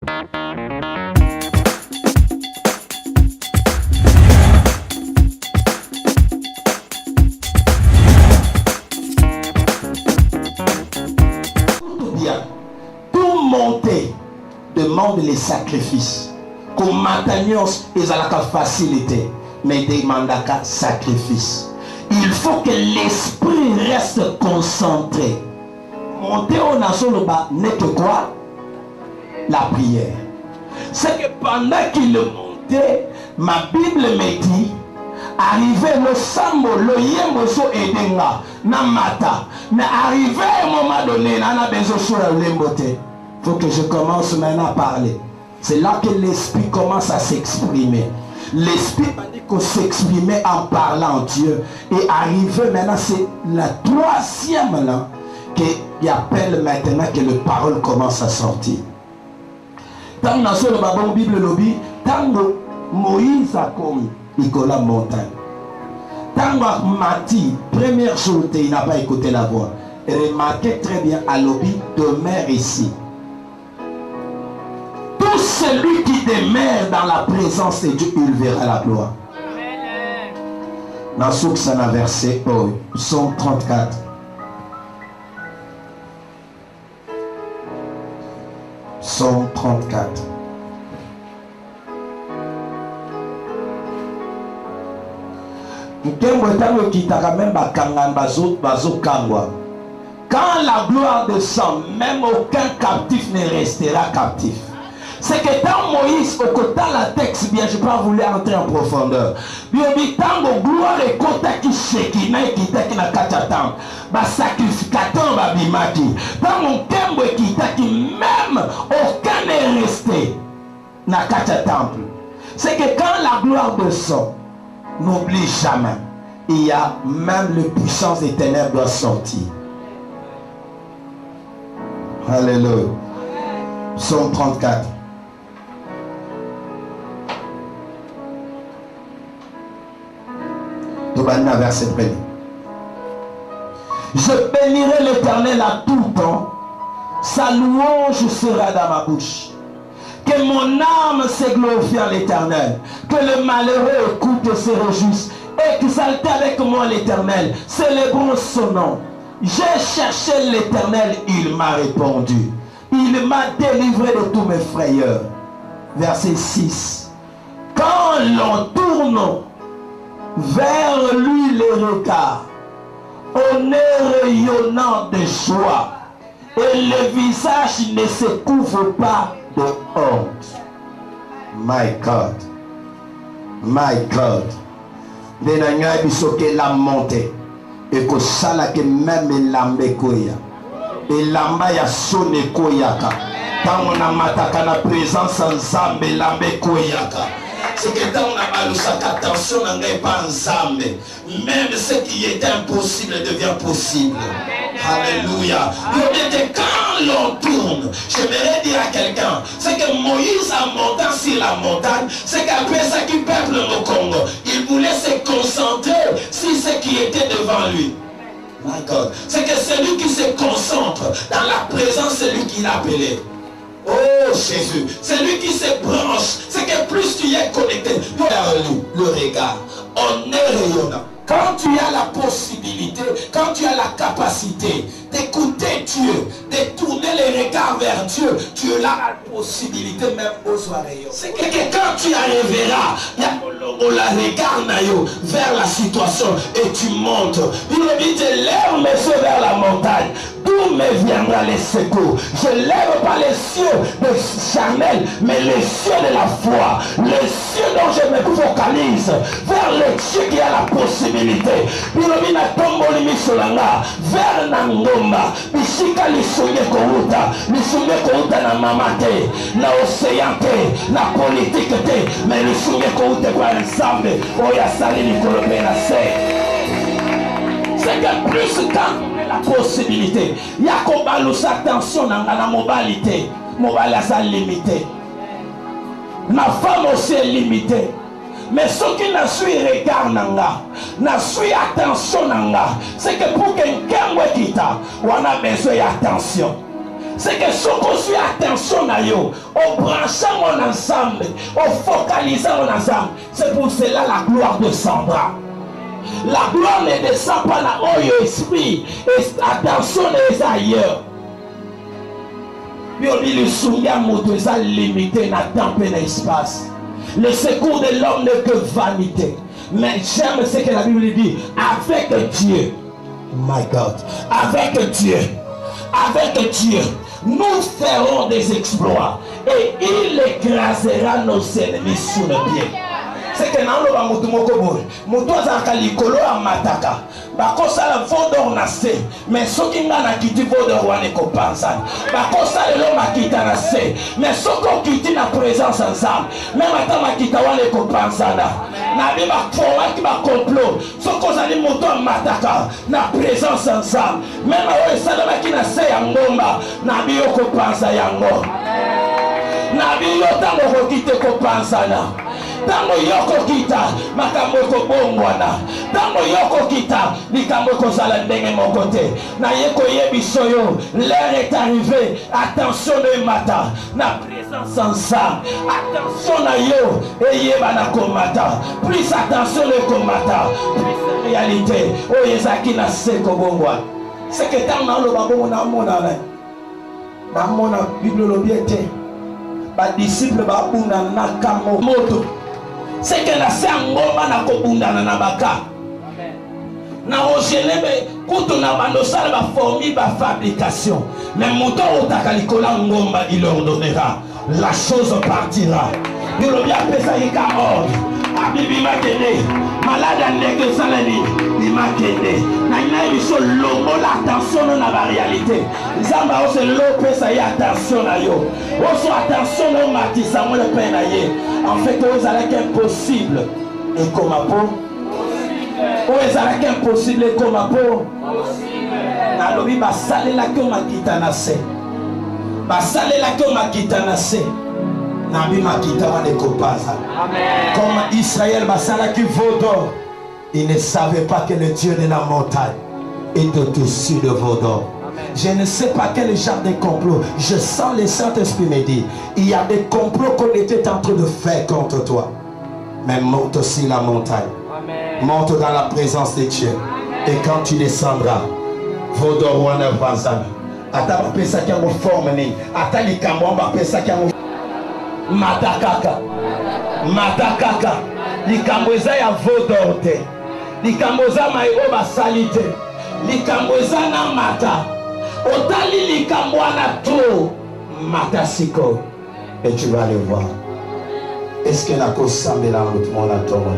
Tout monter demande les sacrifices. Comme matanios et à la facilité, mais demande un sacrifice. Il faut que l'esprit reste concentré. Monter au Nasoloba n'est que quoi? La prière. C'est que pendant qu'il montait, ma Bible me dit, arrivé le sambo, le yemoso edenga, namata. Mais arrivé à un moment donné, nana besoin sur la lembote. Il faut que je commence maintenant à parler. C'est là que l'esprit commence à s'exprimer. L'esprit m'a dit qu'on s'exprimait en parlant Dieu. Et arrivé maintenant, c'est la troisième là qui appelle maintenant que la parole commence à sortir. Tant que dans la Bible lobby, tant que Moïse a commis, il a la montagne. Tant que Mati, première chose, il n'a pas écouté la voix. Remarquez très bien, à lobby, demeure ici. Tout celui qui demeure dans la présence de Dieu, il verra la gloire. Dans ce que ça a versé, Psaume 34. Psaume 34. Quand la gloire descend, même aucun captif ne restera captif. C'est que quand Moïse, au côté de la texte, bien, je ne vais pas vouloir entrer en profondeur. Bien, quand la gloire est côté qui shekina et qui est na kachatam, bah sacrificateur bah bimaki. Dans mon temple qui même aucun n'est resté na kachatam. C'est que quand la gloire descend, n'oublie jamais, il y a même les puissances des ténèbres doivent sortir. Alléluia. Psaume 34. Verset 1. Je bénirai l'Éternel à tout temps. Sa louange sera dans ma bouche. Que mon âme se glorifie en l'Éternel. Que le malheureux écoute et se réjouisse. Exaltez avec moi l'Éternel. Célébrons son nom. J'ai cherché l'Éternel, il m'a répondu. Il m'a délivré de tous mes frayeurs. Verset 6. Quand l'on tourne vers lui les regards, on est rayonnant de joie, et le visage ne se couvre pas de honte. My God, my God. Denanya bisoke la montée, et que ça là que même l'ambe koya, et l'amba ya sonne koyaka. Tant on a mataka na présence en zambe l'ambe koyaka. C'est que dans la malusaka, attention, on n'est pas ensemble. Même ce qui est impossible devient possible. Alléluia. Quand l'on tourne, j'aimerais dire à quelqu'un, c'est que Moïse a monté sur la montagne, c'est qu'après ça qui peuple le Congo, il voulait se concentrer sur ce qui était devant lui. C'est que celui qui se concentre dans la présence, c'est lui qui l'a appelé. Oh Jésus, c'est lui qui se branche. C'est que plus tu es connecté, le regard, on est rayonnant. Quand tu as la possibilité, quand tu as la capacité d'écouter Dieu, de tourner les regards vers Dieu, tu as la possibilité même aux soirées. C'est que quand tu arriveras, il y a la regarde vers la situation et tu montes. Il dit, je lève mes yeux vers la montagne. D'où me viendra les secours? Je lève pas les cieux de charnel, mais les cieux de la foi. Les cieux dont je me focalise vers les cieux qui a la possibilité. Bilobina tombo limisolanga vers Nangomba. Bisika lisunge kouta na mamate, na océan te, na politique te, mais lisunge kouta kwa ensemble. Oya sali nikolope na se. C'est que plus quand la possibilité, il y a qu'on balance attention dans la mobilité. Mobilité est limitée. Ma femme aussi est limitée. Mais ce qui n'a suivi regard n'a suivi attention, c'est que pour quelqu'un qui t'a, on a besoin d'attention. C'est que si on suit attention à eux, on branche mon ensemble, on focalise mon ensemble. C'est pour cela la gloire descendra. La gloire ne descend pas là où il y a esprit. Et attention les ailleurs. Puis on dit le souvenir motorisé limité dans le temps et l'espace. Le secours de l'homme n'est que vanité. Mais j'aime ce que la Bible dit. Avec Dieu. My God. Avec Dieu. Avec Dieu. Nous ferons des exploits. Et il écrasera nos ennemis sous le pied. C'est que dans le monde, moto azaka likolo ya mataka bakosala vodor na se mais soki nga na kiti vodor wana ekopanzana bakosala elo makita na se mais soki okiti na présence ensemble même ata makita wana ekopanzana na bi bafomaki bakomplot soki ozali moto ya mataka na présence ensemble même oyo esalamaki na se ya ngomba na bi okopanza yango na bi yo ntango okoki te kopanzana. Tango yoko kita makambo kobongwana tango yoko kita likambo kozala ndenge mokote na yeko yebisoyo l'heure est arrivée attention de mata na présence ensemble attention na yo eyeba na komata plus attention de komata plus réalité oyezaki na seko bongwana c'est que tant na lo babongo na mona bible lobiete ba disciple ba buna na kamo moto. C'est que la sangoma na kobundana na baka. Na ogenebe kuto na bandosala ba formi ba fabrication. Mais moto otakalikola ngomba il ordonnera. La chose partira. Il le bien pesa yika ordre. Abibi makene. Malade ndeke salani. Ni makene. Na ina biso longo l'attention na ba réalité. Zamba o se lo pesa y attention na yo. O so attention no matisa mo le pena ye. En fait, vous allez impossible et comme un pot. Vous allez impossible et comme un pot. Nalobi basale la que ma kitanase. Basale la que ma kitanase. Nabi ma kitane kopaza. Comme Israël basala qui vaudor. Il ne savait pas que le Dieu de la montagne est au-dessus de vaudor. Je ne sais pas quel genre de complot. Je sens le Saint-Esprit me dire. Il y a des complots qu'on était en train de faire contre toi. Mais monte aussi la montagne. Amen. Monte dans la présence de Dieu. Amen. Et quand tu descendras, Vodor wana vanzana. Ata bapesa ki yango forme ni. Ata likambo bapesa ki yango matakaka. Matakaka. Likambo eza ya Vodor te. Likambo eza mayo basali te. Likambo eza na mata. Otali likambwana to matasiko et tu vas le voir. Est-ce que la cause semble là tout le monde a tourné?